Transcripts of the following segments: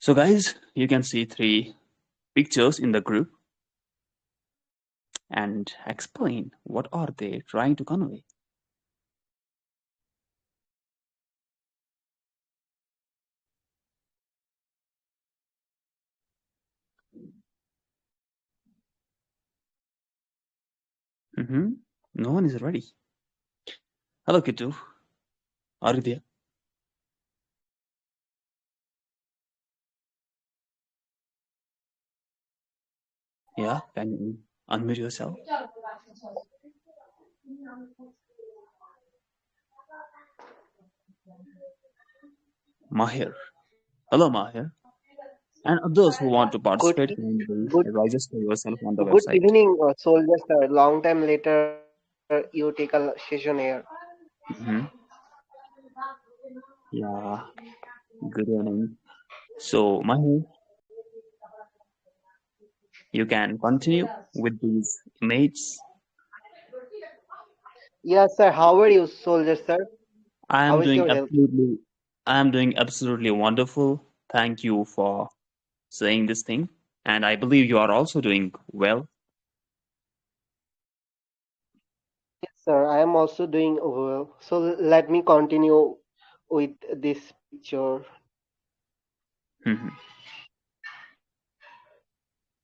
So, guys, you can see three pictures in the group and explain what are they trying to convey. Mm-hmm. No one is ready. Hello, Kitu. Are you there? Yeah, can you unmute yourself? Mahir. Hello, Mahir. And those who want to Good, participate, can good, register yourself on the good website. evening, soldiers. Long time later, you take a session here. Mm-hmm. Yeah, good evening. So, Mahir, you can continue with these images. Yes, sir. How are you, soldier, sir? I am How is doing your health? absolutely, I am doing absolutely wonderful. Thank you for saying this thing. And I believe you are also doing well. Yes, sir. I am also doing well. So let me continue with this picture. Mhm.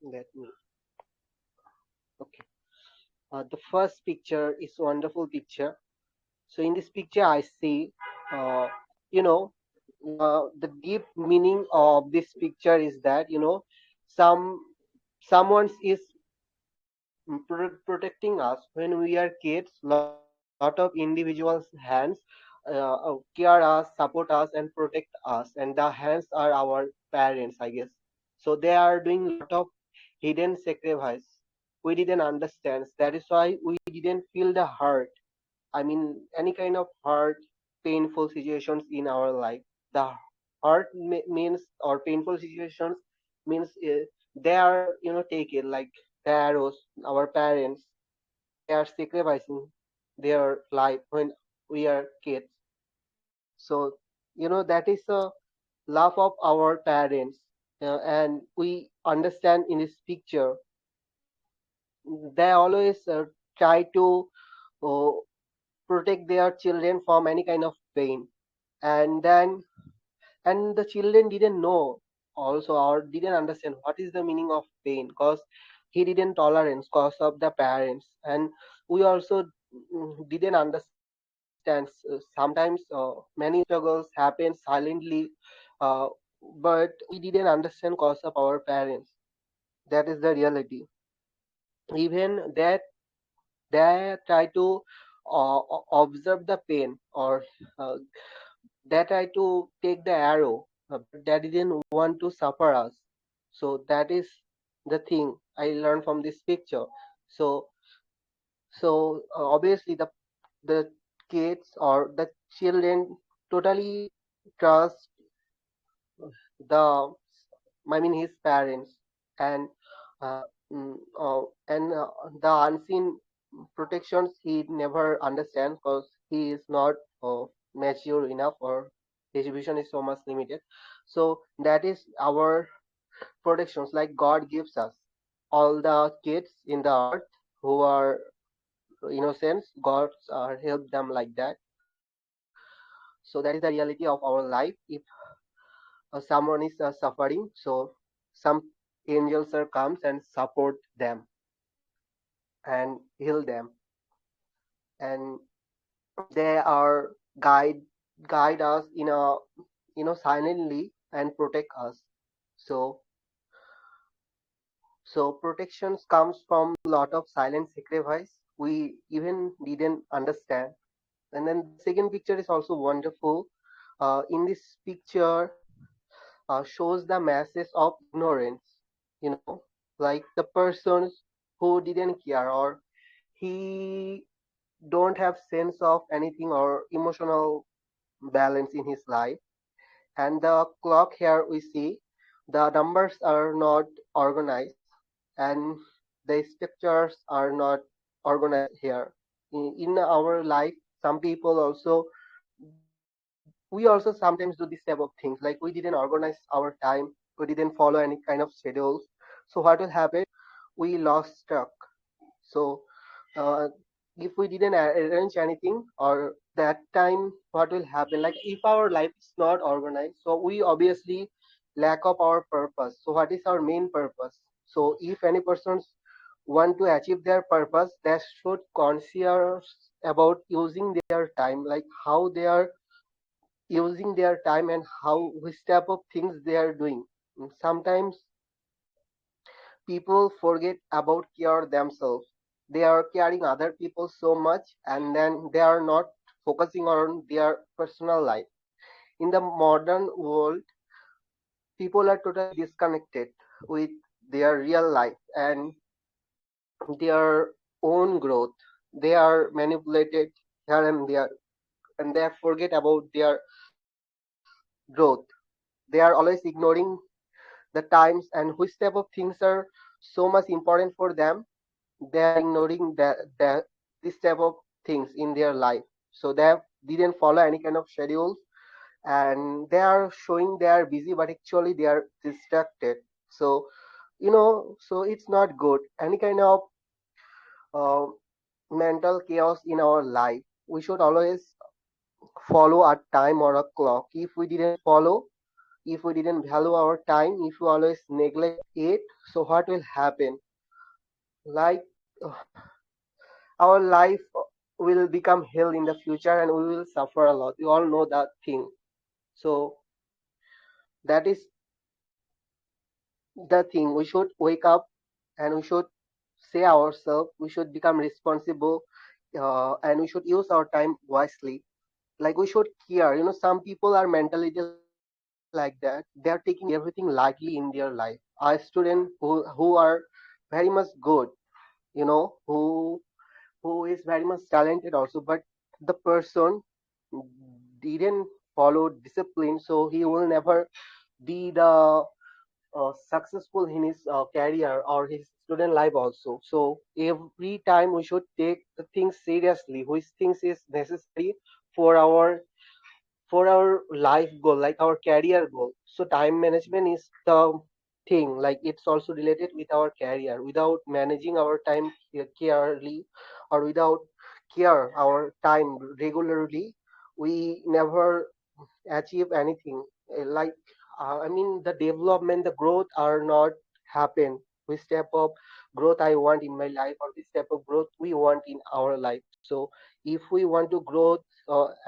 Let me. Okay. The first picture is wonderful picture. So in this picture, I see, uh, you know, the deep meaning of this picture is that some someone is protecting us when we are kids. Lot of individuals' hands care us, support us, and protect us, and the hands are our parents, I guess. So they are doing lot of hidden sacrifice. We didn't understand. That is why we didn't feel the hurt. I mean, any kind of hurt, painful situations in our life. The hurt means, or painful situations means, they are, take it like the arrows, our parents, they are sacrificing their life when we are kids. So, that is a love of our parents. And we understand in this picture, they always try to uh, protect their children from any kind of pain. And then, and the children didn't know also, or didn't understand what is the meaning of pain, because he didn't tolerance cause of the parents. And we also didn't understand. Sometimes many struggles happen silently, uh, but we didn't understand cause of our parents. That is the reality. Even that, they try to observe the pain, or uh, they try to take the arrow, but they didn't want to suffer us. So that is the thing I learned from this picture. So, obviously the kids or the children totally trust the, I mean, his parents. And uh, and the unseen protections he never understands, because he is not mature enough, or his vision is so much limited. So that is our protections, like God gives us. All the kids in the earth who are innocent, God help them like that. So that is the reality of our life. If someone is suffering, so some angels are comes and support them and heal them, and they are guide us in a, silently, and protect us. So, protections comes from lot of silent sacrifice we even didn't understand. And then the second picture is also wonderful. In this picture, shows the masses of ignorance, you know, like the persons who didn't care, or he don't have sense of anything or emotional balance in his life. And the clock here we see, the numbers are not organized, and the structures are not organized here. In our life, some people also, we also sometimes do this type of things, like we didn't organize our time. we didn't follow any kind of schedules. So what will happen? We lost track. So uh, if we didn't arrange anything or that time, what will happen? Like if our life is not organized, so we obviously lack of our purpose. So what is our main purpose? So if any persons want to achieve their purpose, they should conscious about using their time, like how they are using their time and how which type of things they are doing. Sometimes people forget about care themselves. They are caring other people so much and then they are not focusing on their personal life. In the modern world, people are totally disconnected with their real life and their own growth. They are manipulated here and there and they forget about their growth. They are always ignoring the times and which type of things are so much important for them. They are ignoring this type of things in their life. So they didn't follow any kind of schedules and they are showing they are busy but actually they are distracted. So so it's not good. Any kind of uh, mental chaos in our life, we should always follow a time or a clock. If we didn't follow, if we didn't value our time, if we always neglect it, so what will happen? Like our life will become hell in the future and we will suffer a lot. You all know that thing. So that is the thing. We should wake up and we should say ourselves, we should become responsible and we should use our time wisely. Like we should care. Some people are mentality like that. They are taking everything lightly in their life. A student who are very much good, who is very much talented also, but the person didn't follow discipline, so he will never be the successful in his career or his student life also. So every time we should take the things seriously, which things is necessary for our life goal, like our career goal. So time management is the thing, like it's also related with our career. Without managing our time carefully or without care our time regularly, we never achieve anything. Like I mean the development, the growth are not happen. Which step of growth I want in my life or which step of growth we want in our life. So if we want to grow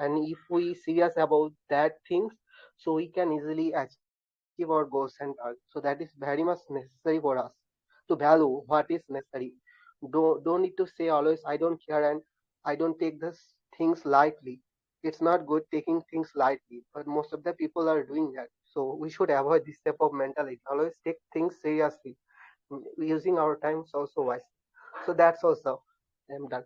and if we serious about that things, so we can easily achieve our goals and targets. So that is very much necessary for us to value what is necessary. Don't need to say always I don't care and I don't take this things lightly. It's not good taking things lightly, but most of the people are doing that. So we should avoid this type of mentality. Always take things seriously. Using our times also wisely. So that's also. I'm done.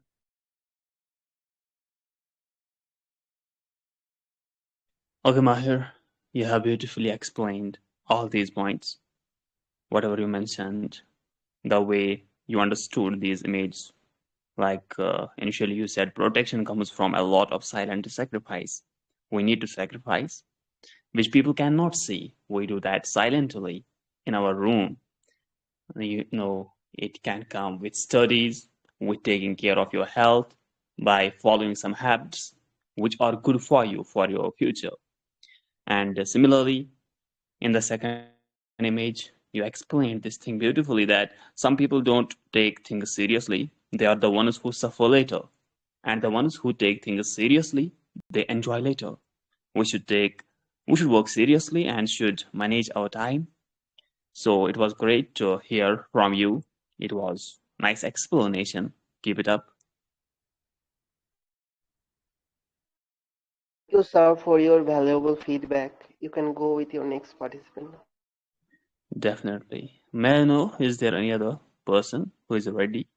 Okay, Mahir, you have beautifully explained all these points, whatever you mentioned, the way you understood these images. Like initially, you said protection comes from a lot of silent sacrifice. We need to sacrifice, which people cannot see. We do that silently in our room. It can come with studies, with taking care of your health, by following some habits which are good for you for your future. And similarly, in the second image, you explained this thing beautifully that some people don't take things seriously. They are the ones who suffer later. And the ones who take things seriously, they enjoy later. We should take we should work seriously and should manage our time. So it was great to hear from you. It was nice explanation. Keep it up. Thank you, sir, for your valuable feedback. You can go with your next participant. Definitely. May I know, is there any other person who is ready?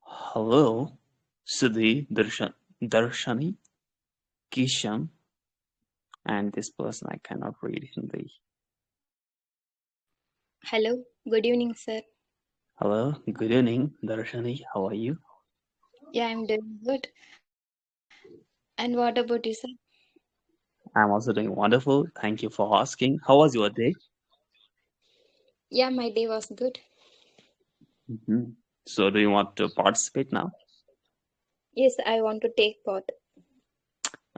Hello, Siddhi, Darshani, Kishan, and this person I cannot read Hindi. Hello, good evening, sir. Hello, good evening, Darshani. How are you? Yeah, I'm doing good. And what about you, sir? I'm also doing wonderful. Thank you for asking. How was your day? Yeah, my day was good. Mhm. So, do you want to participate now? Yes, I want to take part.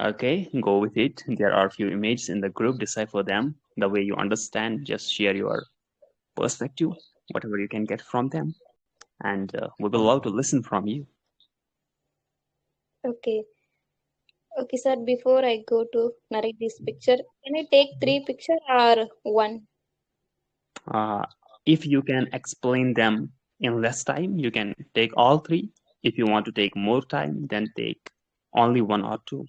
Okay, go with it. There are a few images in the group. Decipher them the way you understand. Just share your perspective, whatever you can get from them, and we will love to listen from you. Okay. Okay, sir, before I go to narrate this picture, can I take three picture or one? Uh, if you can explain them in less time, you can take all three. If you want to take more time, then take only one or two.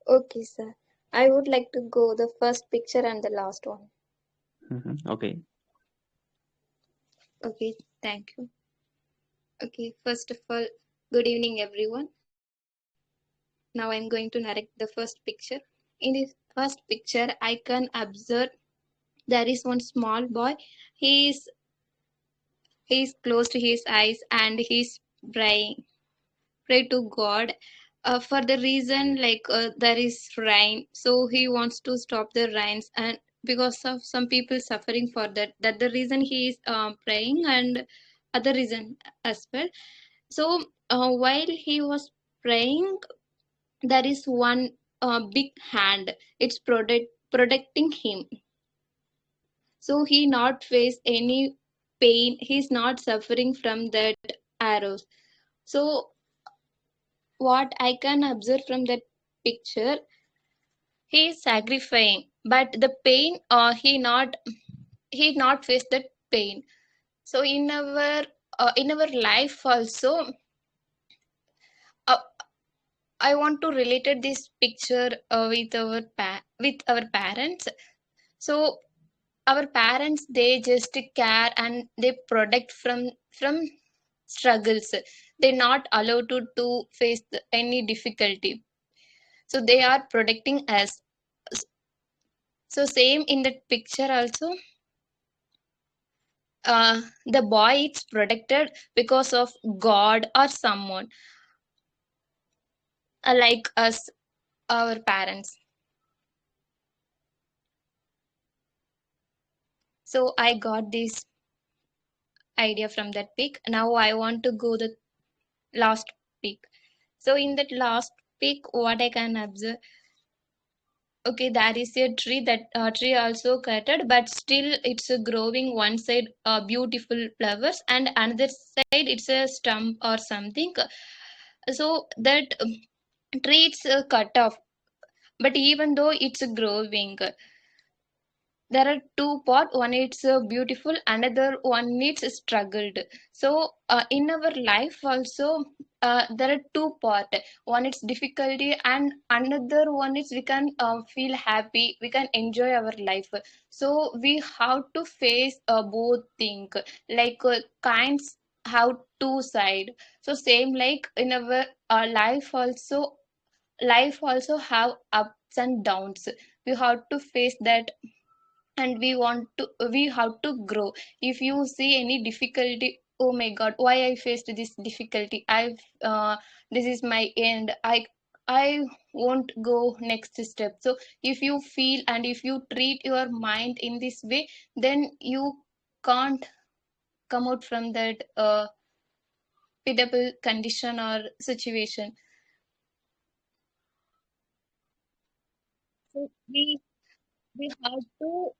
Okay, sir. I would like to go the first picture and the last one. Okay. Okay, thank you. Okay, first of all, good evening, everyone. Now I'm going to narrate the first picture. In this first picture, I can observe there is one small boy. He is he's closed his eyes and he's pray to God for the reason like there is rain, so he wants to stop the rains, and because of some people suffering for that the reason he is praying, and other reason as well. So while he was praying, there is one big hand. It's protecting him, so he not face any pain. He's not suffering from that arrows. So what I can observe from that picture, he is sacrificing, but the pain he not face that pain. So in our life also, uh, I want to related this picture with with our parents. So our parents, they just care and they protect from struggles. They not allowed to face any difficulty, so they are protecting us. So same in that picture also, the boy is protected because of God or someone like us, our parents. So I got this idea from that pic. Now I want to go the last pic. So in that last pic, what I can observe, okay, there is a tree. That tree also cutted, but still it's growing one side beautiful flowers, and another side it's a stump or something. So that tree it's cut off, but even though it's growing, there are two part. One it's beautiful, another one needs struggled. So in our life also, there are two part. One is difficulty, and another one is we can feel happy, we can enjoy our life. So we have to face both thing, like kinds have two side. So same like in our life also have ups and downs. We have to face that, and we have to grow. If you see any difficulty, oh my god, why I faced this difficulty, this is my end, I won't go next step. So if you feel and if you treat your mind in this way, then you can't come out from that pitiable condition or situation. So we have to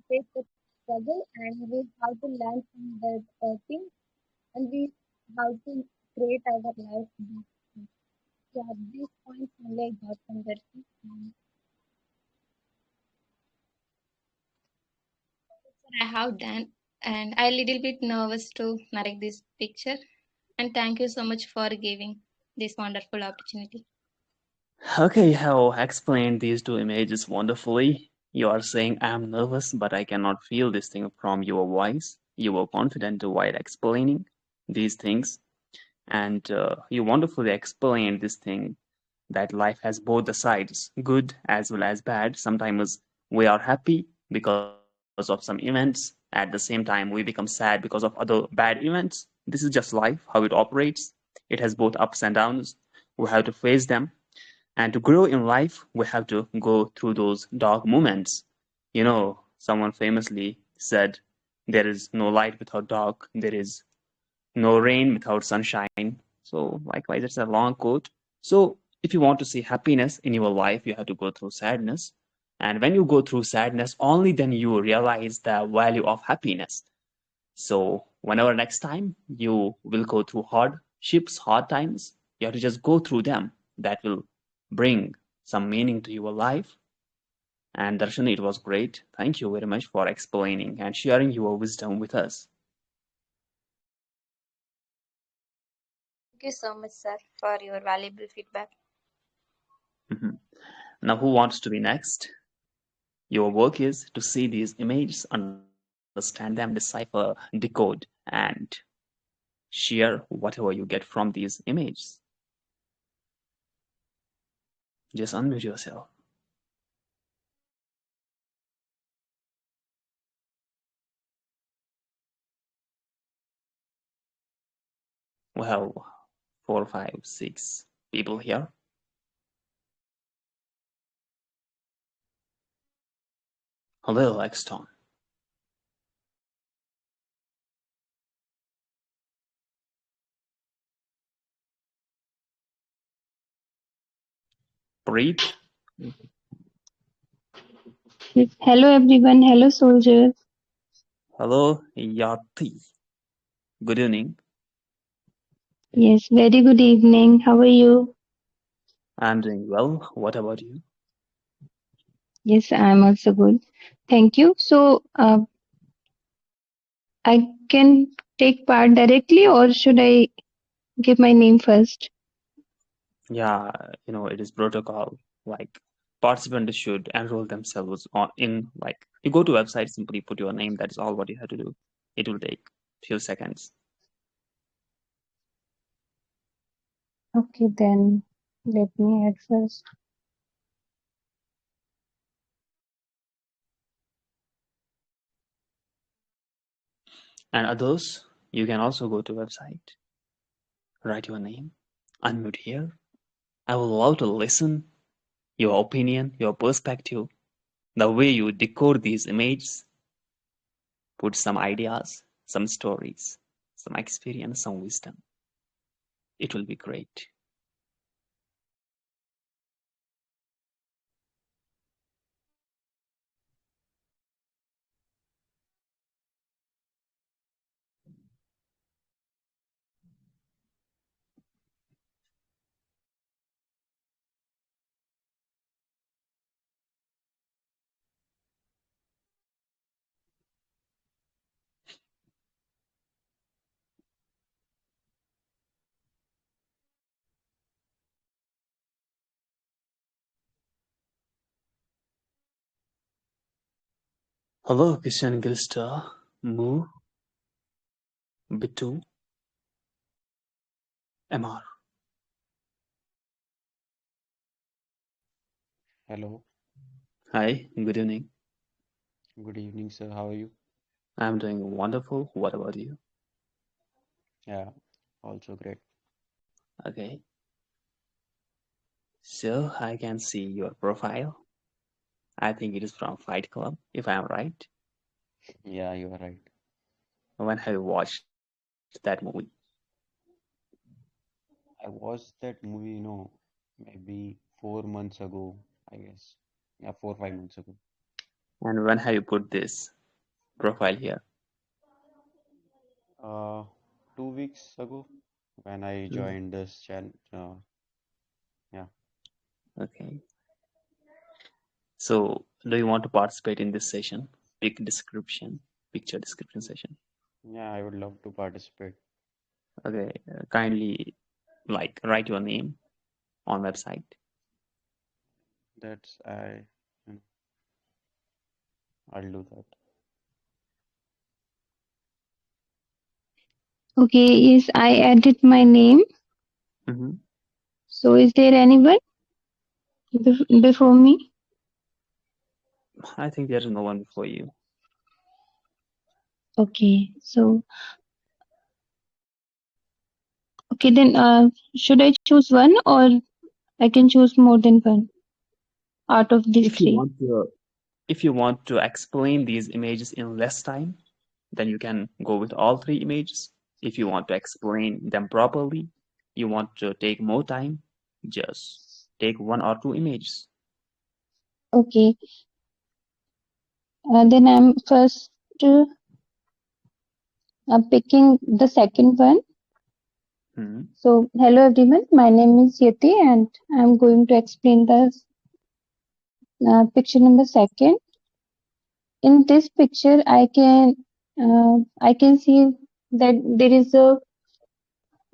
face the struggle, and we have to learn from that thing, and we have to create our life. Yeah, these points only I got from that thing. And I have done, and I little bit nervous to narrate this picture. And thank you so much for giving this wonderful opportunity. Okay, you have explained these two images wonderfully. You are saying I am nervous, but I cannot feel this thing from your voice. You were confident while explaining these things, and you wonderfully explained this thing that life has both the sides, good as well as bad. Sometimes we are happy because of some events. At the same time, we become sad because of other bad events. this is just life, how it operates. It has both ups and downs. We have to face them. And to grow in life, we have to go through those dark moments. Someone famously said, there is no light without dark, there is no rain without sunshine. So, likewise, it's a long quote. So, if you want to see happiness in your life, you have to go through sadness. And when you go through sadness, only then you realize the value of happiness. So, whenever next time you will go through hardships, hard times, you have to just go through them. That will bring some meaning to your life. And Darshan, it was great. Thank you very much for explaining and sharing your wisdom with us. Thank you so much, sir, for your valuable feedback. Mhm. Now, who wants to be next? Your work is to see these images, understand them, decipher, decode, and share whatever you get from these images. Just unmute yourself. We have 4, 5, 6 people here. Hello, Exton. Preet. Yes. Hello everyone. Hello soldiers. Hello, Yati. Good evening. Yes, very good evening. How are you? I'm doing well. What about you? Yes, I'm also good. Thank you. So, I can take part directly or should I give my name first? Yeah, it is protocol. Like participants should enroll themselves on in like you go to website, simply put your name. That is all what you have to do. It will take few seconds. Okay, then let me add first. And others, you can also go to website, write your name, unmute here. I will love to listen your opinion, your perspective, the way you decode these images, put some ideas, some stories, some experience, some wisdom. It will be great. Hello, Christian Gilster, Mu, Bitu, MR. Hello, Hi, good evening. good evening, sir. How are you? I'm doing wonderful. What about you? Yeah, also great. Okay, so I can see your profile. I think it is from Fight Club, if I am right. Yeah, you are right. When have you watched that movie? I watched that movie, maybe 4 months ago, I guess. Yeah, 4, 5 months ago. And when have you put this profile here? Uh, 2 weeks ago when I Mm, joined this channel. Yeah, okay. So, do you want to participate in this session? Picture description session. yeah, I would love to participate. Okay, kindly write your name on website. That's you know, I'll do that. Okay, yes, I added my name. Mm-hmm. So, is there anyone before me? I think there is no one before you. Okay, so Okay, then should I choose one or I can choose more than one out of these If you three? want to, if you want to explain these images in less time, then you can go with all three images. If you want to explain them properly, you want to take more time, just take one or two images. Okay, then I'm first picking the second one. Hmm. So, hello everyone, my name is Yati and I'm going to explain the picture number second. In this picture, I can see that there is a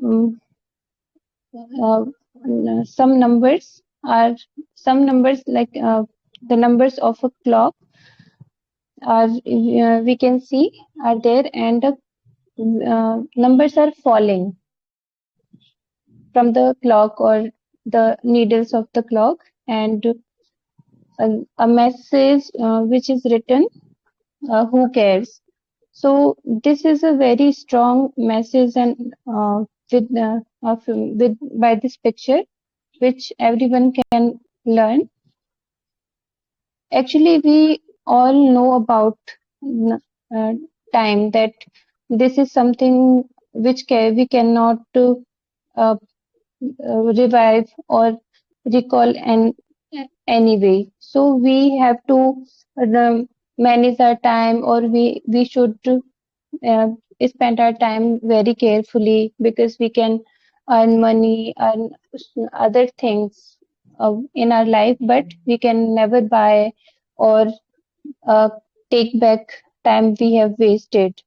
um, uh, some numbers are some numbers like the numbers of a clock are we can see are there and the numbers are falling from the clock or the needles of the clock and a message which is written who cares. So this is a very strong message and with by this picture which everyone can learn. Actually, we all know about uh, time that this is something which we cannot uh, revive or recall anyway. So we have to manage our time, or we should uh, spend our time very carefully because we can earn money, earn other things in our life, but we can never buy or uh, take back time we have wasted.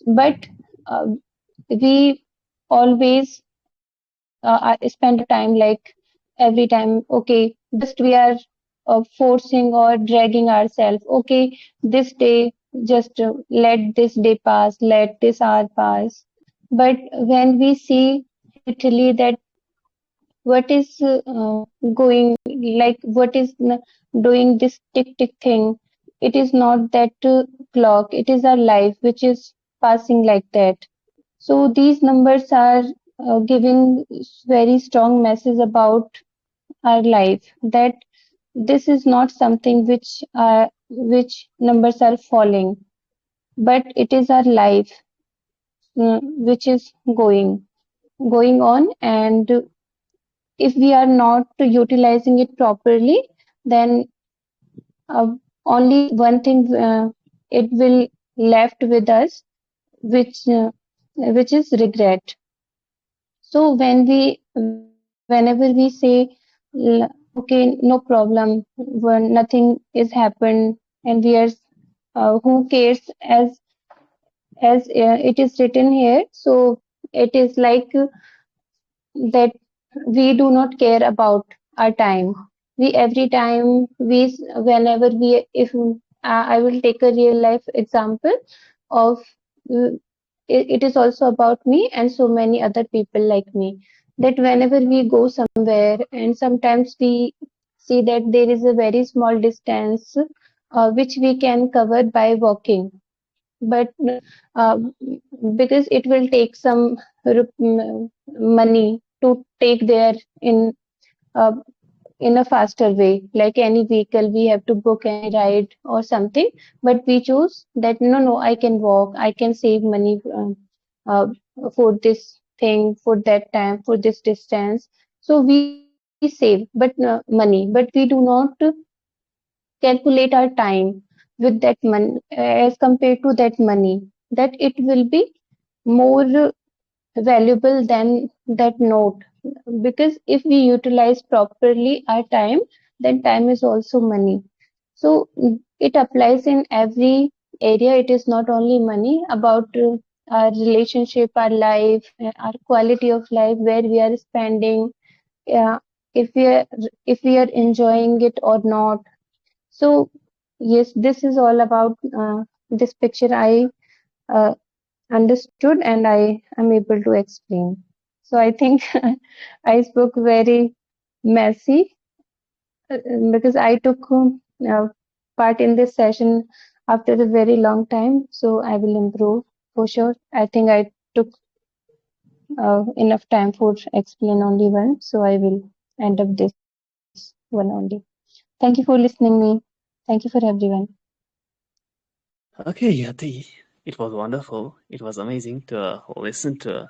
But uh, we always spend our time like every time, okay, just we are forcing or dragging ourselves. Okay, this day, just let this day pass, let this hour pass. But when we see literally that what is going like what is doing this tick tick thing, it is not that clock, it is our life which is passing like that. So these numbers are giving very strong message about our life that this is not something which numbers are falling, but it is our life which is going on, and if we are not utilizing it properly, then uh, only one thing it will left with us, which is regret. So whenever we say, okay, no problem, when nothing is happened, and we are, who cares, as it is written here. So it is like that we do not care about our time. We every time whenever we, if I will take a real life example of uh, it is also about me and so many other people like me, that whenever we go somewhere and sometimes we see that there is a very small distance which we can cover by walking, but uh, because it will take some money to take there uh, in a faster way, like any vehicle we have to book any ride or something, but we choose that no, I can walk, I can save money uh, for this thing, for that time, for this distance. So we save money, but we do not calculate our time with that money as compared to that money, that it will be more valuable than that note, because if we utilize properly our time, then time is also money. So it applies in every area. It is not only money, about our relationship, our life, our quality of life, where we are spending, uh, if we are if we are enjoying it or not. So yes, this is all about this picture I uh, understood and I am able to explain. So I think I spoke very messy because I took uh, part in this session after a very long time. So I will improve for sure. I think I took enough time for explain only one, so I will end up this one only. Thank you for listening me. Thank you for everyone. Okay, Yati, it was wonderful. It was amazing to listen to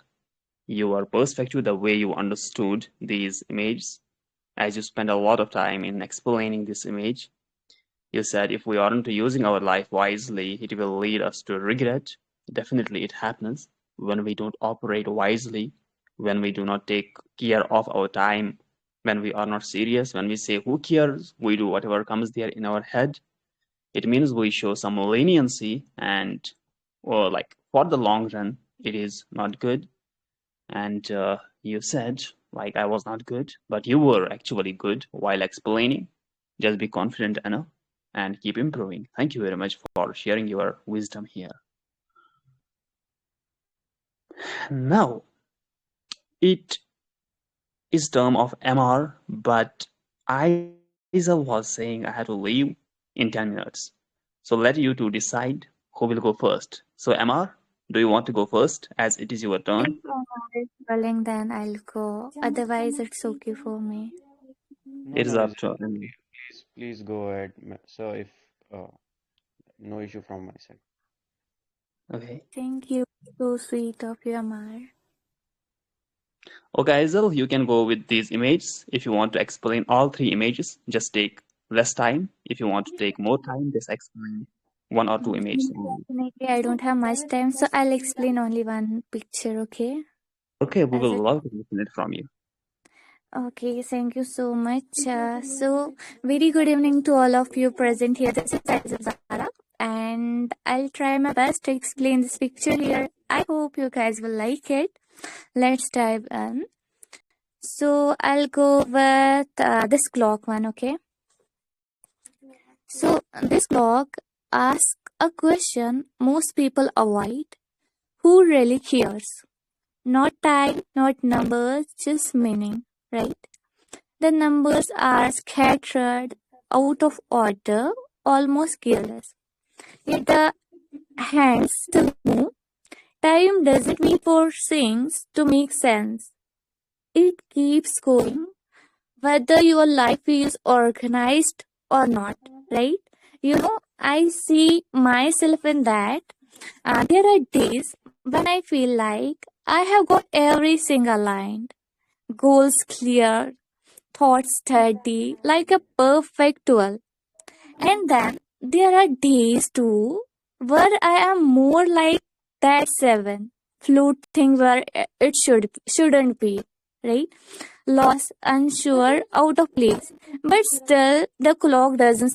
your perspective, the way you understood these images, as you spent a lot of time in explaining this image. You said if we aren't using our life wisely, it will lead us to regret. Definitely, it happens when we don't operate wisely, when we do not take care of our time, when we are not serious, when we say, who cares? We do whatever comes there in our head. It means we show some leniency, and, or like, for the long run, it is not good. And you said, like, I was not good, but you were actually good while explaining. Just be confident enough and keep improving. Thank you very much for sharing your wisdom here. Now, it is term of MR, but Aizal was saying I had to leave in 10 minutes. So let you two decide who will go first. So MR, do you want to go first as it is your If turn? Omar is willing, then I'll go. Otherwise, it's okay for me. No, It is no, up it's to okay. Please go ahead, sir. If uh, no issue from my side. okay. Thank you. So sweet of you, Amar. Okay, Aizal, you can go with these images. If you want to explain all three images, just take less time. If you want to take more time, just explain one or two images only. Definitely, I don't have much time, so I'll explain only one picture, okay? Okay, we As will it love to listen it from you. Okay, thank you so much. Very good evening to all of you present here. This is Zara, and I'll try my best to explain this picture here. I hope you guys will like it. Let's dive in. So I'll go with this clock one, okay? So this clock asks a question most people avoid. Who really cares? Not time, not numbers, just meaning, right? The numbers are scattered, out of order, almost careless. Yet the hands still move. Time doesn't need for things to make sense. It keeps going, whether your life is organized or not, right? I see myself in that. There are days when I feel like I have got everything aligned, goals clear, thoughts steady, like a perfect tool. And then there are days too where I am more like that seven floating where it shouldn't be, right? Lost, unsure, out of place. But still, the clock doesn't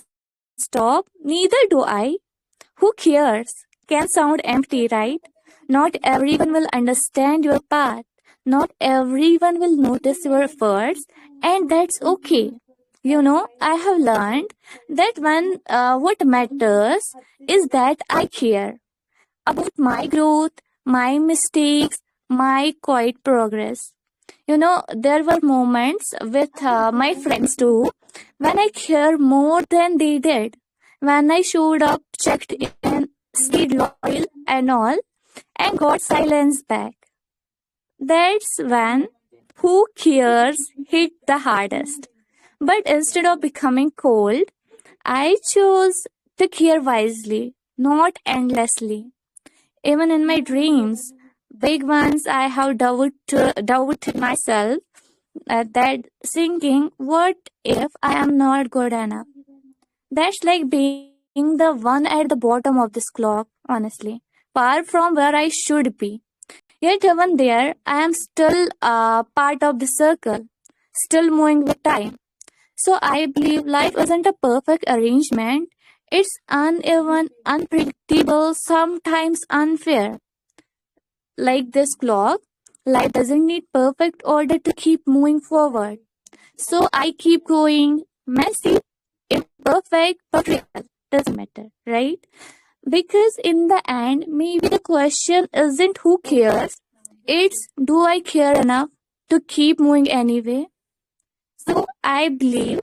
stop. Neither do I. Who cares? Can sound empty, right? Not everyone will understand your path. Not everyone will notice your efforts, and that's okay. I have learned that what matters is that I care about my growth, my mistakes, my quiet progress. There were moments with my friends too when I cared more than they did. When I showed up, checked in, stayed loyal and all, and got silence back. That's when who cares hit the hardest. But instead of becoming cold, I chose to care wisely, not endlessly. Even in my dreams, big ones, I have doubted myself that thinking, what if I am not good enough? That's like being the one at the bottom of this clock, honestly, far from where I should be. Yet, even there, I am still part of the circle, still moving with time. So, I believe life isn't a perfect arrangement. It's uneven, unpredictable, sometimes unfair. Like this clock, life doesn't need perfect order to keep moving forward. So I keep going, messy, imperfect, but real. Doesn't matter, right? Because in the end, maybe the question isn't who cares, it's do I care enough to keep moving anyway? So I believe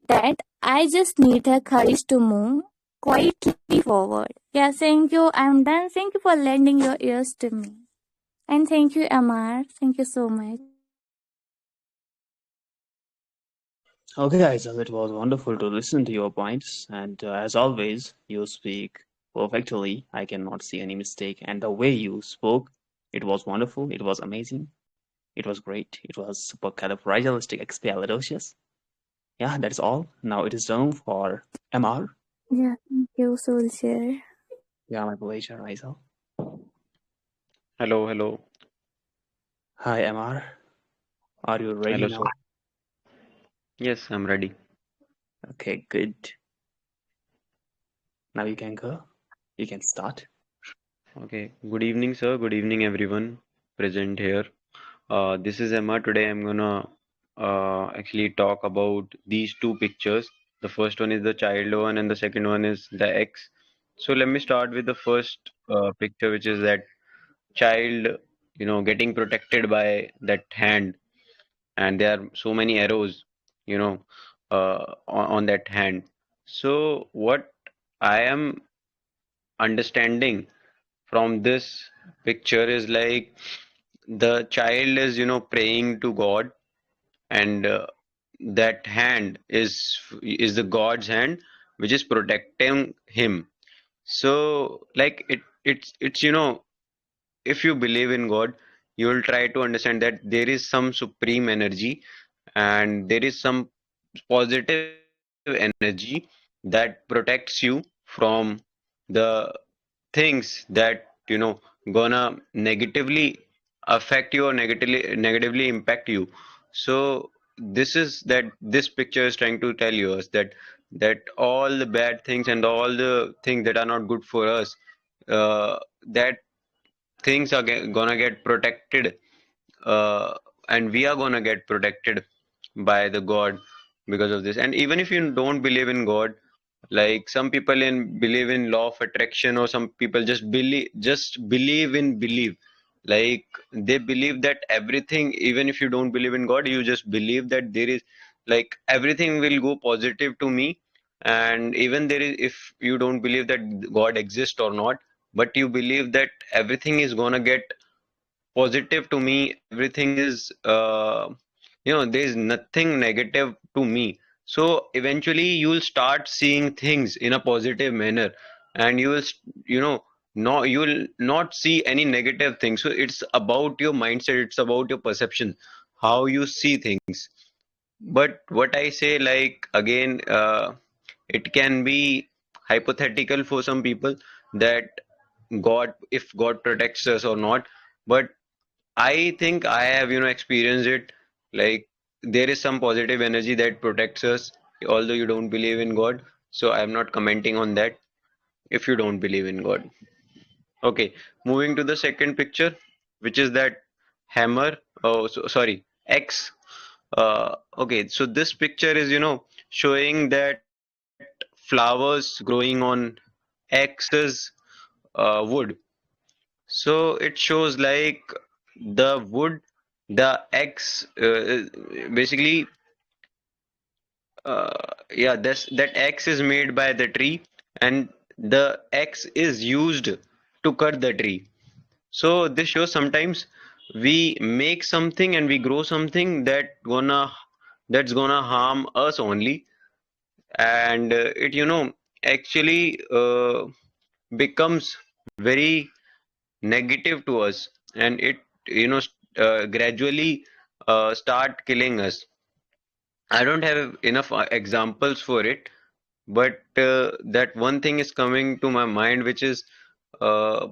that I just need the courage to move quietly forward. Yeah, thank you. I'm done. Thank you for lending your ears to me. And thank you, Amar. Thank you so much. Okay, guys, it was wonderful to listen to your points, and as always, you speak perfectly. I cannot see any mistake, and the way you spoke, it was wonderful. It was amazing. It was great. It was supercalifragilisticexpialidocious. Yeah, that's all. Now it is done for MR. Yeah, thank you, Soldier. Yeah, my pleasure, Rizal. Hello, hello, Hi, MR. Are you ready hello, sir. now? Yes, I'm ready. Okay, good. Now you can go. You can start. Okay. Good evening, sir. Good evening, everyone present here. This is Emma. Today I'm gonna actually talk about these two pictures. The first one is the child one, and the second one is the X. So let me start with the first picture, which is that child, getting protected by that hand, and there are so many arrows, you know, on that hand. So what I am understanding from this picture is like the child is, praying to God, and that hand is the God's hand, which is protecting him. So like it's if you believe in God, you will try to understand that there is some supreme energy, and there is some positive energy that protects you from the things that gonna negatively affect you or negatively impact you. So this is that this picture is trying to tell you us that all the bad things and all the things that are not good for us, that things are gonna get protected, uh, and we are gonna get protected by the God because of this. And even if you don't believe in God, like some people in believe in law of attraction, or some people just believe in belief. Like they believe that everything, even if you don't believe in God, you just believe that there is, like, everything will go positive to me. And even there is, if you don't believe that God exists or not, but you believe that everything is gonna get positive to me, everything is there is nothing negative to me. So eventually you'll start seeing things in a positive manner, and you will you know no, you will not see any negative things. So it's about your mindset, it's about your perception, how you see things. But what I say, like, again, it can be hypothetical for some people that God, if God protects us or not. But I think I have, experienced it. Like there is some positive energy that protects us, although you don't believe in God. So I'm not commenting on that if you don't believe in God. Okay, moving to the second picture, which is that hammer. Oh, sorry, X. Okay, so this picture is, showing that flowers growing on X's wood. So it shows like the wood, the X, basically, yeah, that X is made by the tree, and the X is used to cut the tree. So this shows sometimes we make something and we grow something that's gonna harm us only, and it actually becomes very negative to us, and it gradually start killing us. I don't have enough examples for it, but that one thing is coming to my mind, which is uh,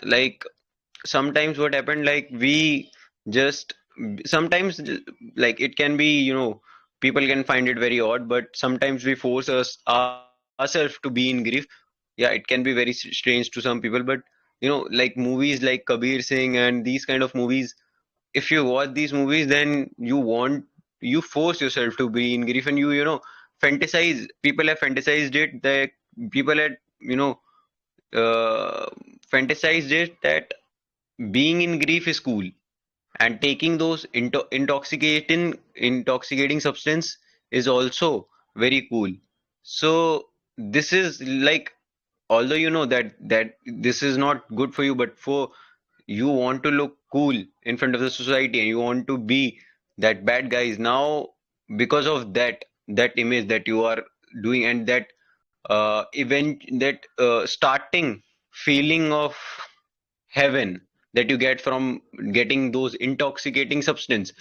like sometimes what happened, like we just sometimes, like it can be, people can find it very odd, but sometimes we force ourselves to be in grief. Yeah, it can be very strange to some people, but like movies like Kabir Singh and these kind of movies, if you watch these movies, then you force yourself to be in grief, and fantasize. People have fantasized it, that people had uh, fantasized it that being in grief is cool, and taking those intoxicating substance is also very cool. So this is like, although that this is not good for you, but for you want to look cool in front of the society and you want to be that bad guys now, because of that image that you are doing, and that event, that starting feeling of heaven that you get from getting those intoxicating substance,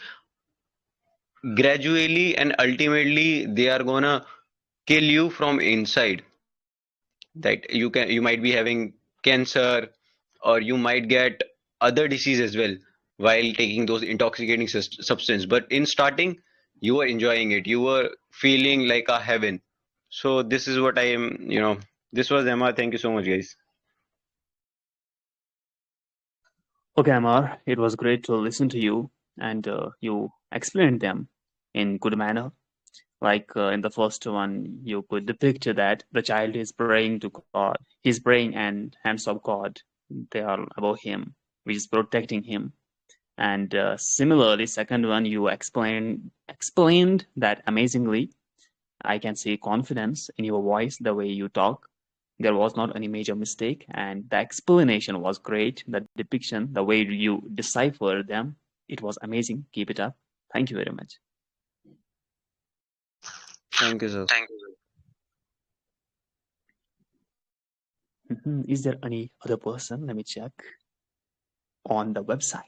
gradually and ultimately they are gonna kill you from inside. That you might be having cancer, or you might get other disease as well while taking those intoxicating substance, but in starting you were enjoying it, you were feeling like a heaven. So this is what I am, this was Emma. Thank you so much, guys. Okay, Amar, it was great to listen to you, and you explained them in good manner. Like in the first one, you could depict that the child is praying to God. He's praying, and hands of God, they are above him, which is protecting him. And similarly, second one, you explained that amazingly. I can see confidence in your voice, the way you talk. There was not any major mistake, and the explanation was great. The depiction, the way you deciphered them, it was amazing. Keep it up. Thank you very much. Thank you, sir. Is there any other person? Let me check on the website.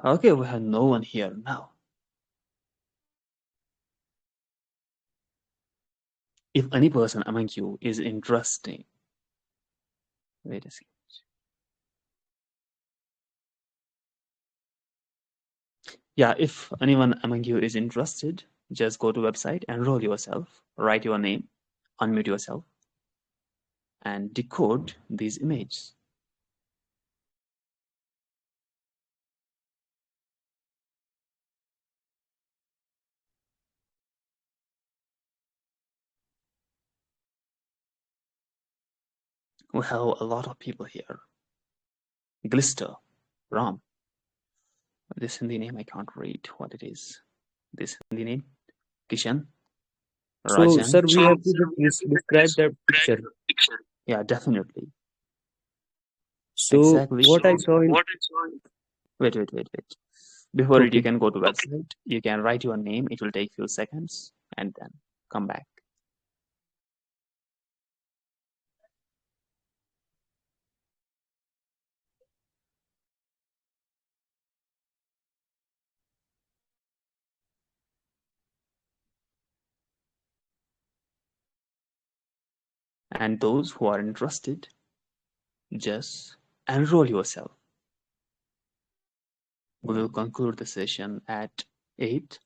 Okay, we have no one here now. If any person among you is interesting, wait a second. Yeah, if anyone among you is interested, just go to website, enroll yourself, write your name, unmute yourself, and decode these images. We have a lot of people here. Glister, Ram. This Hindi name I can't read what it is. This Hindi name, Kishan, So, Rajan. sir, we have to describe the picture. Yeah, definitely. So, Exactly. what I saw in Wait. Before it, you okay, can go to website. You can write your name. It will take few seconds, and then come back. And those who are interested, just enroll yourself. We will conclude the session at 8.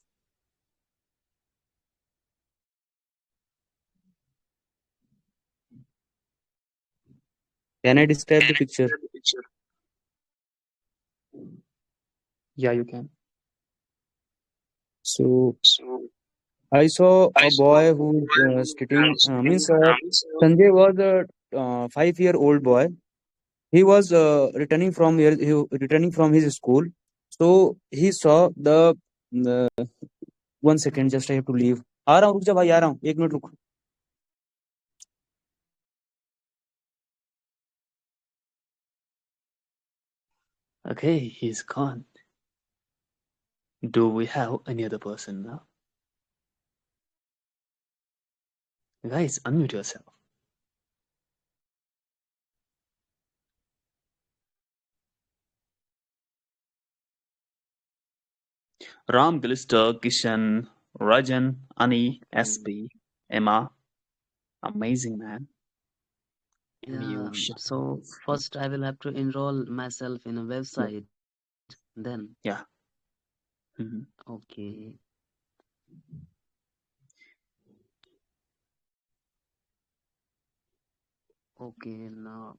can I describe the picture? Yeah, you can. So, I saw a boy who sitting. Means Sanjay was a 5-year-old boy. He was returning from his school. So he saw the 1 second. Just I have to leave. आ रहा हूँ रुक जा भाई आ रहा हूँ 1 minute रुक. Okay, he's gone. Do we have any other person now? Guys, unmute yourself. Ram, Glister, Kishan, Rajan, Ani, SB, Emma. Amazing, man. And you, Yeah, so first I will have to enroll myself in a website. Then, yeah. Mhm. okay, okay, now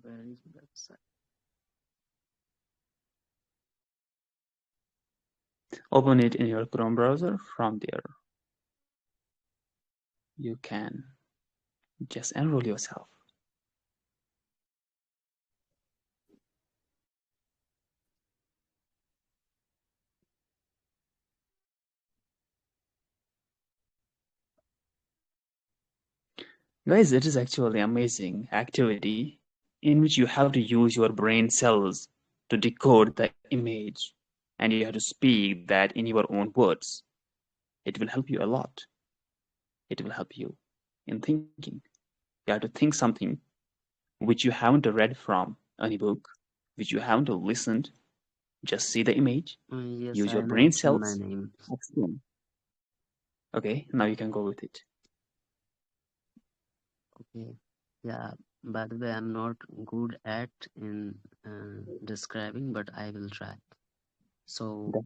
where is website? Open it in your Chrome browser. From there, you can just enroll yourself. Guys, it is actually amazing activity in which you have to use your brain cells to decode the image and you have to speak that in your own words. It will help you a lot. It will help you in thinking. You have to think something which you haven't read from any book, which you haven't listened. Just see the image, Yes, use your I brain mentioned my cells, name. explain. Okay, now you can go with it. Okay. Yeah. By the way, I'm not good at in describing, but I will try. So,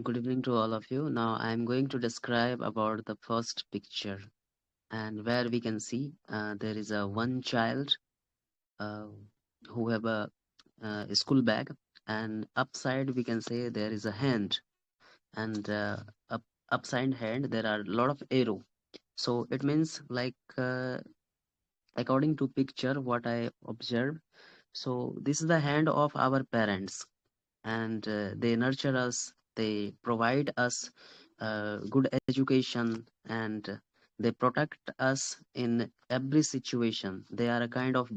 good evening to all of you. Now, I'm going to describe about the first picture, and where we can see there is a one child uh, who have a school bag, and upside we can say there is a hand, and upside hand there are a lot of arrow. So it means like according to picture what I observed. So this is the hand of our parents, and they nurture us, they provide us good education, and they protect us in every situation. They are a kind of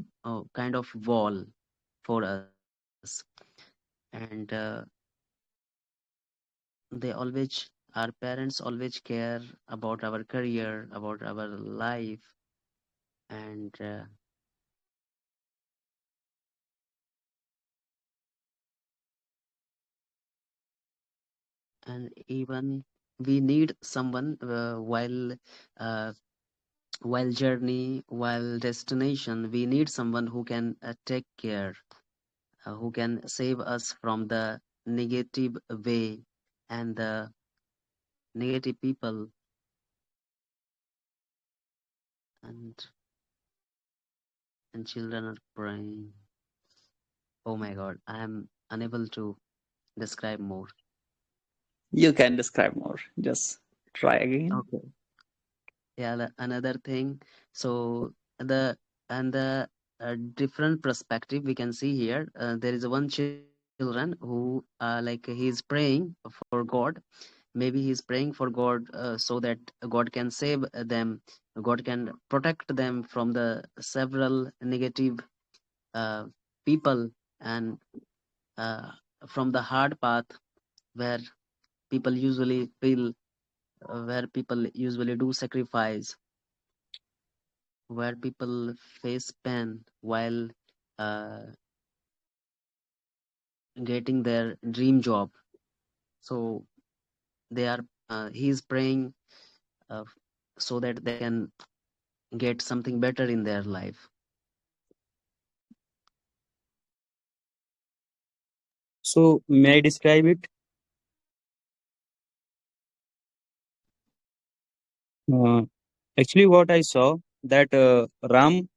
wall for us, and they always, our parents always care about our career, about our life, and even we need someone uh, while journey, while destination, we need someone who can take care, who can save us from the negative way and the negative people. And and children are praying. Oh my god, I am unable to describe more. You can describe more. Just try again. Okay. Yeah, another thing. So the and the different perspective we can see here. There is one children who like he's praying for God. Maybe he's praying for God so that God can save them. God can protect them from the several negative uh, people, and uh, from the hard path where people usually feel, where people usually do sacrifice, where people face pain while uh, getting their dream job. So they are he's praying uh, so that they can get something better in their life. So may I describe it? Uh, Actually, what I saw that Ram,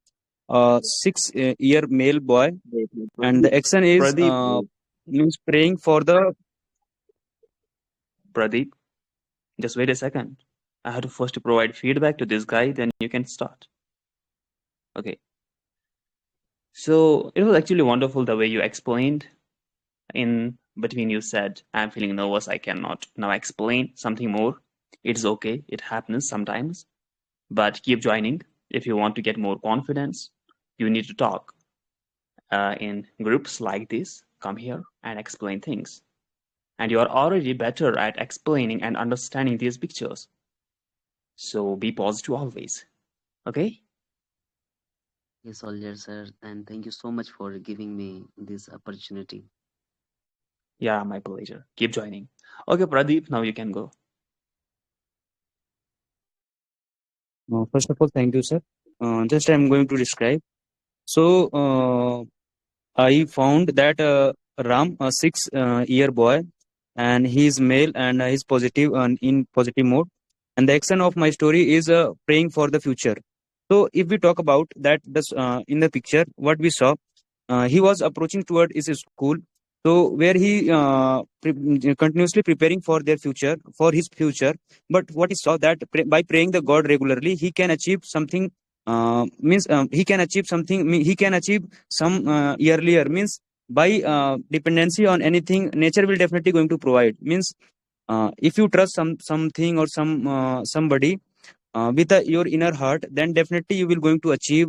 6 year male boy, Wait, and the Pradeep. action is Pradeep, means praying for the. Pradeep, just wait a second. I have to first provide feedback to this guy, then you can start. Okay. So it was actually wonderful the way you explained. In between, you said, I'm feeling nervous, I cannot now explain something more. It's okay, it happens sometimes. But keep joining. If you want to get more confidence, you need to talk in groups like this. Come here and explain things. And you are already better at explaining and understanding these pictures. So be positive always. Okay? Yes, soldier sir, and thank you so much for giving me this opportunity. Yeah, my pleasure. Keep joining. Okay, Pradeep, now you can go. First of all, thank you, sir. Just I'm going to describe. So I found that Ram, a 6 year boy, and he is male and he's positive and in positive mode. And the action of my story is praying for the future. So if we talk about that, this in the picture, what we saw, he was approaching toward his school. So where he continuously preparing for their future, for his future. But what he saw that by praying the God regularly, he can achieve something. Means he can achieve something. He can achieve some earlier. Means by dependency on anything, nature will definitely going to provide. Means if you trust something or somebody, with your inner heart, then definitely you will going to achieve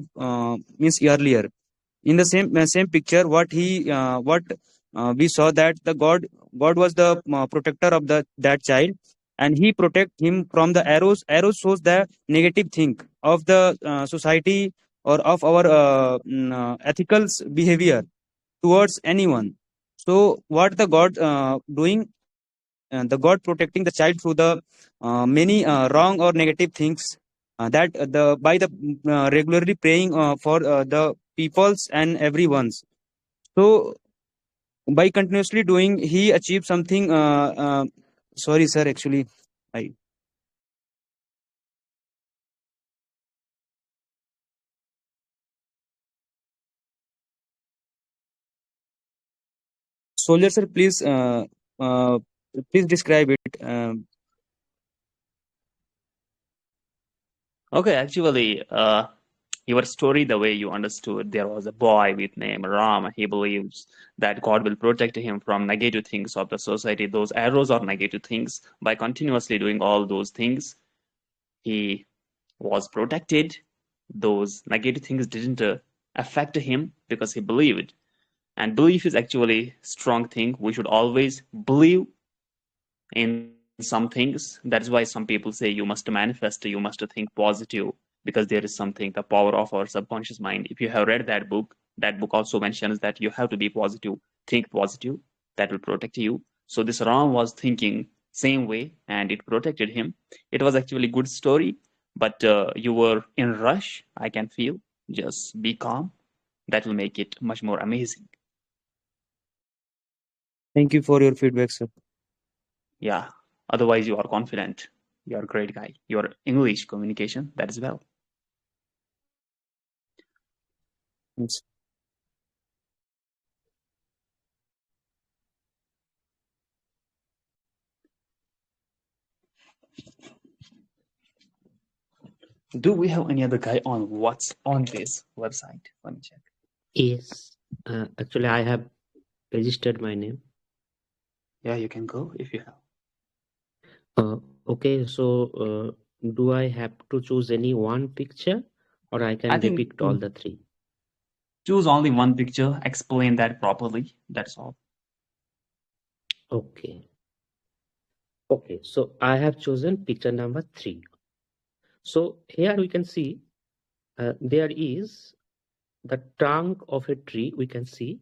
means earlier. In the same picture, what we saw that the God was the protector of the that child, and he protect him from the arrows. Arrows shows the negative thing of the society or of our ethical behavior towards anyone. So what the God doing, the God protecting the child through the many wrong or negative things, that the by the regularly praying for the peoples and everyone's. So by continuously doing, he achieved something. Sorry, sir. Actually, I soldier sir, uh, please describe it. Okay, actually, your story, the way you understood, there was a boy with name Ram. He believes that God will protect him from negative things of the society. Those arrows are negative things. By continuously doing all those things, he was protected. Those negative things didn't affect him because he believed. And belief is actually strong thing. We should always believe in some things. That's why some people say you must manifest, you must think positive, because there is something, the power of our subconscious mind. If you have read that book also mentions that you have to be positive, think positive, that will protect you. So this Ram was thinking same way and it protected him. It was actually good story, but you were in rush, I can feel. Just be calm. That will make it much more amazing. Thank you for your feedback, sir. Yeah. Otherwise, you are confident. You are a great guy. Your English communication, that is well. Yes. Do we have any other guy on what's on this website? Let me check. Yes, actually, I have registered my name. Yeah, you can go if you have. Okay, so do I have to choose any one picture or I I can think depict all the three? choose only one picture, explain that properly. That's all. Okay. Okay, so I have chosen picture number 3. So here we can see there is the trunk of a tree we can see,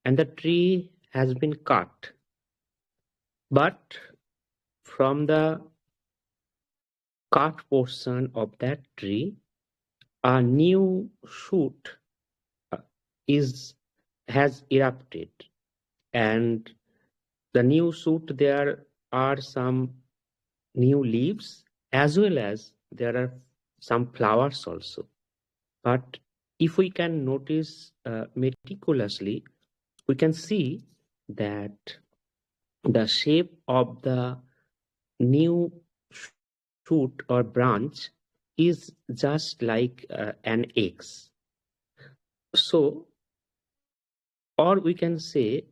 and the tree has been cut. But from the cut portion of that tree, a new shoot uh, is has erupted, and the new shoot there are some new leaves as well as there are some flowers also. But if we can notice meticulously, we can see that the shape of the new shoot or branch is just like an X. So, or we can say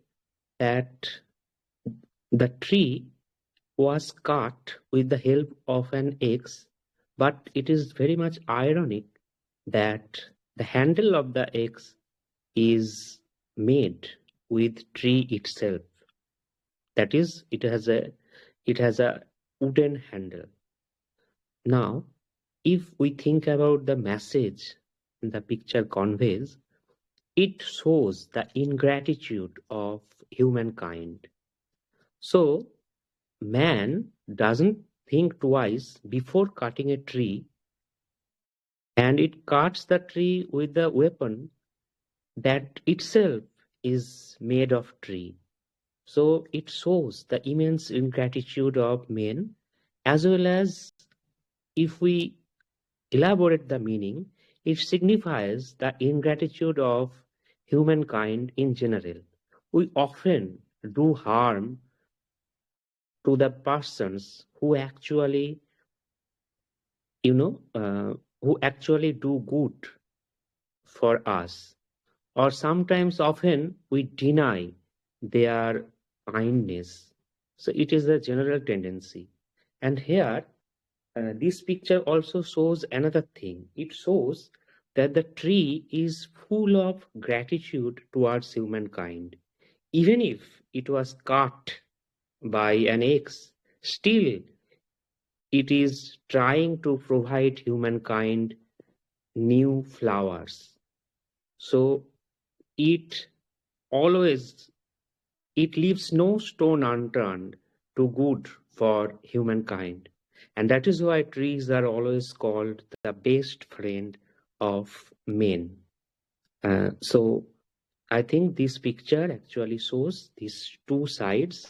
that the tree was cut with the help of an X, but it is very much ironic that the handle of the X is made with tree itself. That is, it has a wooden handle. Now, if we think about the message the picture conveys, it shows the ingratitude of humankind. So, man doesn't think twice before cutting a tree, and it cuts the tree with the weapon that itself is made of tree. So it shows the immense ingratitude of men, as well as if we elaborate the meaning, it signifies the ingratitude of humankind in general. We often do harm to the persons who actually, you know, who actually do good for us, or sometimes often we deny their kindness. So it is a general tendency. And here This picture also shows another thing. It shows that the tree is full of gratitude towards humankind. Even if it was cut by an axe, still it is trying to provide humankind new flowers. So it always it leaves no stone unturned to good for humankind. And that is why trees are always called the best friend of men. So I think this picture actually shows these two sides,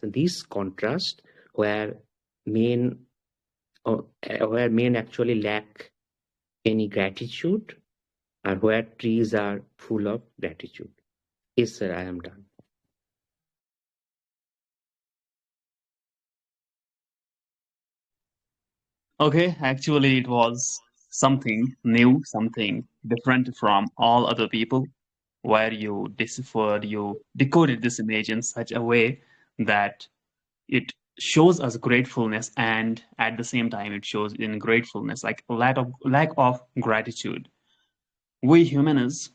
this contrast where men where men actually lack any gratitude and where trees are full of gratitude. Yes, sir, I am done. Okay, actually, it was something new, something different from all other people, where you deciphered, you decoded this image in such a way that it shows us gratefulness, and at the same time, it shows in gratefulness, like lack of gratitude. We humans,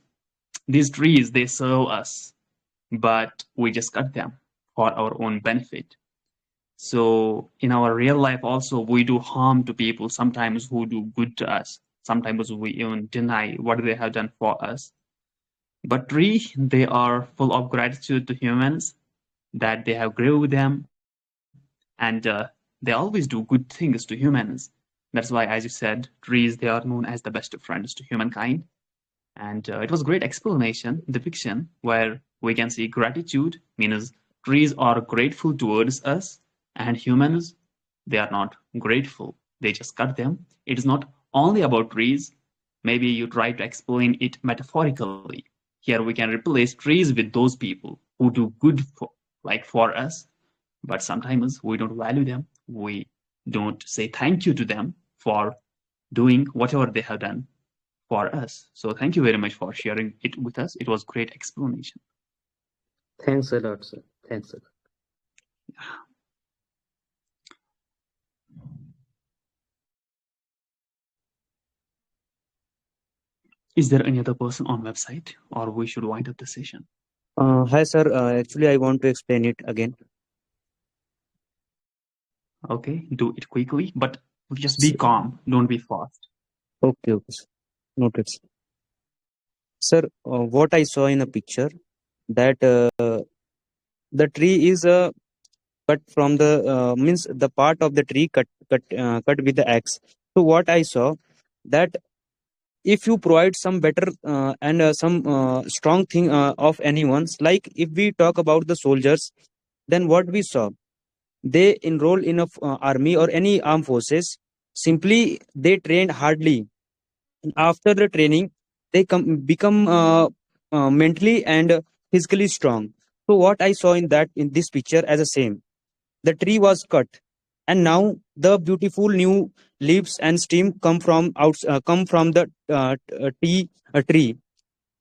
these trees, they serve us, but we just cut them for our own benefit. So in our real life also, we do harm to people sometimes who do good to us. Sometimes we even deny what they have done for us. But tree, they are full of gratitude to humans that they have grew them, and they always do good things to humans. That's why, as you said, trees, they are known as the best of friends to humankind. And it was a great explanation, depiction, where we can see gratitude means trees are grateful towards us, and humans, they are not grateful. They just cut them. It is not only about trees. Maybe you try to explain it metaphorically. Here we can replace trees with those people who do good for, like for us, but sometimes we don't value them. We don't say thank you to them for doing whatever they have done for us. So thank you very much for sharing it with us. It was great explanation. Thanks a lot, sir. Thanks a lot. Is there any other person on website, or we should wind up the session? Hi, sir. Actually, I want to explain it again. Okay, do it quickly, but just be calm. Don't be fast. Okay, okay, sir. Noted. Sir, what I saw in a picture that the tree is cut from the means the part of the tree cut with the axe. So what I saw that if you provide some better and some strong thing of anyone's, like if we talk about the soldiers, then what we saw, they enroll in a army or any armed forces. Simply they trained hardly. After the training, they become mentally and physically strong. So what I saw in that in this picture as a same, the tree was cut, and now the beautiful new leaves and steam come from the tree,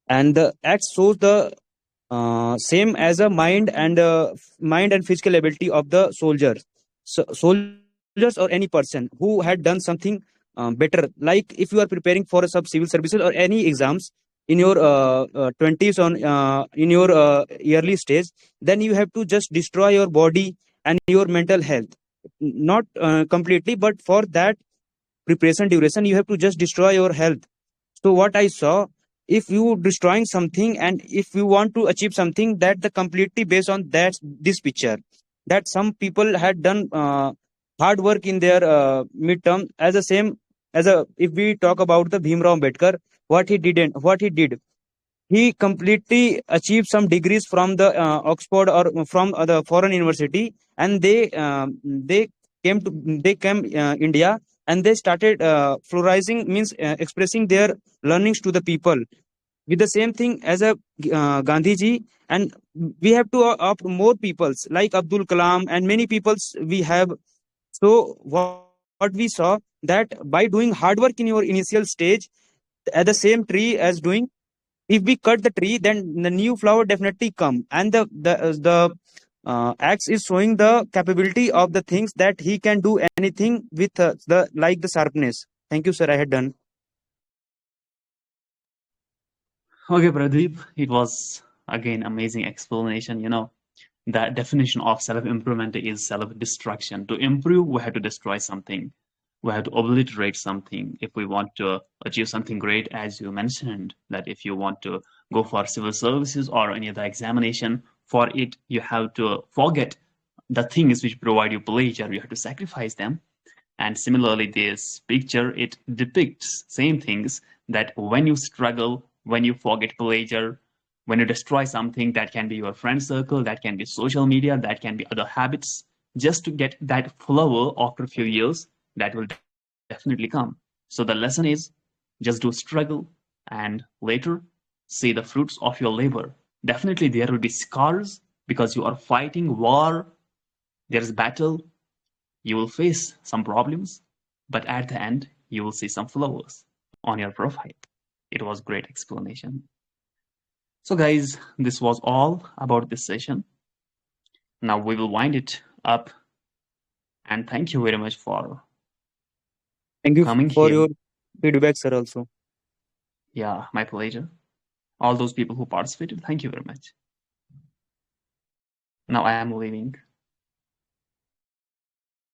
and the axe shows the same as a mind and physical ability of the soldiers. So, soldiers or any person who had done something better, like if you are preparing for a sub civil services or any exams in your 20s on in your early stage, then you have to just destroy your body and your mental health, not completely, but for that preparation duration you have to just destroy your health. So what I saw, if you destroying something and if you want to achieve something, that the completely based on that this picture, that some people had done hard work in their midterm as a same as a, if we talk about the Bhimrao Ambedkar, what he did, he completely achieved some degrees from the Oxford or from the foreign university, and they they came India, and they started flourishing, means expressing their learnings to the people with the same thing as a Gandhi ji. And we have to opt more peoples like Abdul Kalam and many peoples we have. So what we saw, that by doing hard work in your initial stage at the same tree as doing, if we cut the tree, then the new flower definitely come, and the X is showing the capability of the things that he can do anything with the like the sharpness. Thank you, sir. I had done. Okay, Pradeep, it was again amazing explanation. The definition of self-improvement is self-destruction. To improve, we have to destroy something. We have to obliterate something if we want to achieve something great, as you mentioned, that if you want to go for civil services or any other examination, for it, you have to forget the things which provide you pleasure. You have to sacrifice them. And similarly, this picture, it depicts same things, that when you struggle, when you forget pleasure, when you destroy something, that can be your friend circle, that can be social media, that can be other habits, just to get that flower after a few years, that will definitely come. So the lesson is, just do struggle, and later see the fruits of your labor. Definitely there will be scars because you are fighting war, there is battle, you will face some problems, but at the end, you will see some flowers on your profile. It was great explanation. So guys, this was all about this session. Now we will wind it up, and thank you very much for Thank you coming for here. your feedback, sir. Also. Yeah, my pleasure. All those people who participated, thank you very much. Now I am leaving.